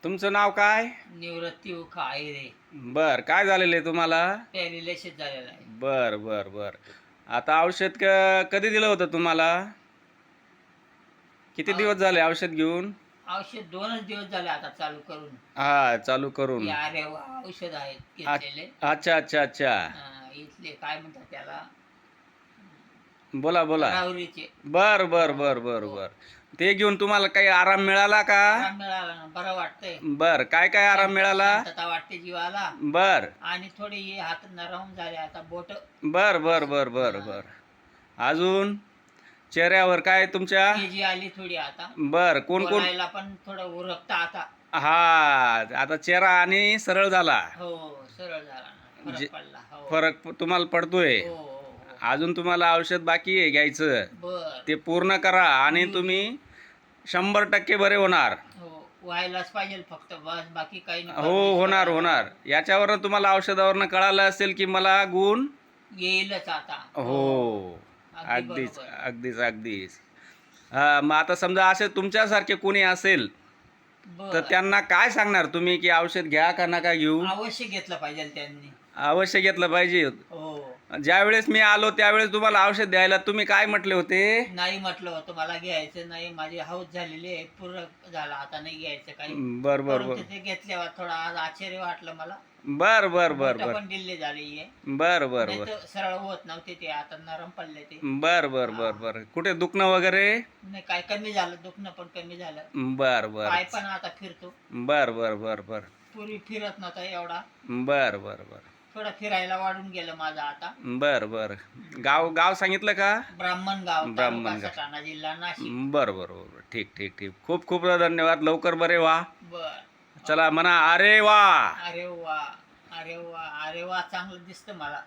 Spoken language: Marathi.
तुमचं नाव काय? निवृत्ती उखा आहे रे. बर, काय झालेलं आहे तुम्हाला? पॅरालिसिस झालेला आहे. बर बर बर. आता औषध कधी दिलं होतं तुम्हाला? किती दिवस झाले औषध घेऊन? औषध 2च दिवस झाले आता चालू करून. हा, चालू करून. अरे औषध आहेत घेतलेले. अच्छा अच्छा अच्छा. इथले काय म्हणतात त्याला, बोला बोला. राहुरीचे. बर बर बर बर बर. ते घेऊन तुम्हाला काही आराम मिळाला का? आराम मिळाला ना, बरं वाटतंय. बर, काय काय आराम मिळाला? शांतता वाटते जीवाला. बर आणि थोडी हे हात नरम झाले आता बोट. बर बर बर बर बर. अजून चेहऱ्यावर काय तुमच्या? तेजी आली थोडी आता. बर, कोण कोण? बोलायला पण थोडं उरकत आता. हा, आता चेहरा आणि सरळ झाला. हो, सरळ झाला ना, फरक पडला. हो. फरक तुम्हाला पडतोय. हो, हो, हो. अजून तुम्हाला औषध बाकी आहे घ्यायचं, बर. ते पूर्ण करा आणि तुम्ही 100% बरे होणार. हो, व्हायलाच पाहिजे फक्त, बस बाकी काही नाही. हो, होणार होणार. याच्यावरनं तुम्हाला औषधावरनं कळालं असेल की मला गुण येईलच आता. हो, अगदी अगदीच बरोबर. अगदीच अगदीच. हा, मग आता समजा असे तुमच्यासारखे कोणी असेल तर बर. त्यांना काय सांगणार तुम्ही की औषध घ्या का नका घेऊ? अवश्य घेतलं पाहिजे त्यांनी. अवश्य घेतलं पाहिजे. हो, ज्यावेळेस मी आलो त्यावेळेस तुम्हाला औषध द्यायला तुम्ही काय म्हटले होते? नाही म्हटलं होतं मला घ्यायचं नाही, माझी हौस झालेली आहे, पूर्ण झाला, आता नाही घ्यायचं काही. बर बर बर परंतु ते घेतल्यावर थोडा आज आश्चर्य वाटलं मला. बर बर बर बोटं बर पण दिल्ली झाली आहे. बर बर नाही बर तर सरळ होत नव्हते ते, आता नरम पडले ते. बर बर बर बर. कुठे दुखणं वगैरे? नाही, काय कमी झालं, दुखणं पण कमी झालं. बर बर पाय पण आता फिरतो. बर बर बर बर पूर्वी फिरत नव्हता एवढा. बर बर बर थोडं फिरायला वाढून गेलं माझं आता. बर बर. गाव गाव सांगितलं का? ब्राह्मणगाव, ब्राह्मणगाव. तालुका सटाणा, जिल्हा नाशिक. बर बर बर. ठीक ठीक ठीक. खूप खूप धन्यवाद. लवकर बरे व्हा. बर. चला म्हणा अरे वा. अरे वा, अरे वा, अरे वा, चांगलं दिसतं मला.